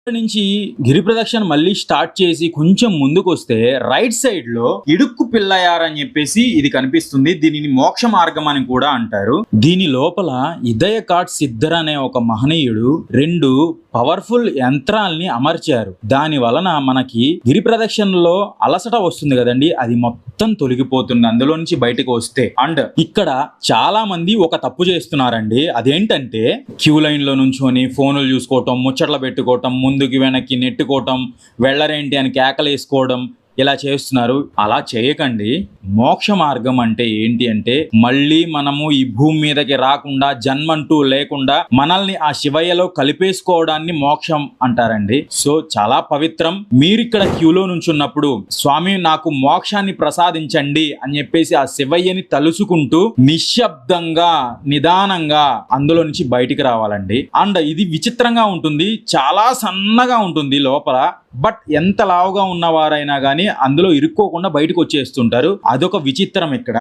నుంచి గిరి ప్రదక్షిణ మళ్ళీ స్టార్ట్ చేసి కొంచెం ముందుకు వస్తే రైట్ సైడ్ లో ఇడుక్కు పిల్లయార్ అని చెప్పేసి ఇది కనిపిస్తుంది. దీనిని మోక్ష మార్గం అని కూడా అంటారు. దీని లోపల ఇదయ కాట్ సిద్ధర్ అనే ఒక మహనీయుడు 2 పవర్ఫుల్ యంత్రాల్ని అమర్చారు. దాని వలన మనకి గిరి ప్రదక్షిణలో అలసట వస్తుంది కదండి, అది మొత్తం తొలగిపోతుంది అందులో నుంచి బయటకు వస్తే. అండ్ ఇక్కడ చాలా మంది ఒక తప్పు చేస్తున్నారండి. అదేంటంటే క్యూ లైన్ లో నుంచొని ఫోన్లు చూసుకోవటం, ముచ్చట్లు పెట్టుకోవటం, ముందుకి వెనక్కి నెట్టుకోవటం, వెళ్ళరేంటి అని కేకలేసుకోవడం ఇలా చేస్తున్నారు. అలా చేయకండి. మోక్ష మార్గం అంటే ఏంటి అంటే మళ్ళీ మనము ఈ భూమి మీదకి రాకుండా, జన్మంటూ లేకుండా మనల్ని ఆ శివయ్యలో కలిపేసుకోవడాన్ని మోక్షం అంటారండి. సో చాలా పవిత్రం. మీరు ఇక్కడ క్యూలో నుంచున్నప్పుడు స్వామి నాకు మోక్షాన్ని ప్రసాదించండి అని చెప్పేసి ఆ శివయ్యని తలుసుకుంటూ నిశ్శబ్దంగా నిదానంగా అందులో నుంచి బయటికి రావాలండి. అండ్ ఇది విచిత్రంగా ఉంటుంది, చాలా సన్నగా ఉంటుంది లోపల. బట్ ఎంత లావుగా ఉన్నవారైనా కానీ అందులో ఇరుక్కోకుండా బయటకు వచ్చేస్తుంటారు. అదొక విచిత్రం ఇక్కడ.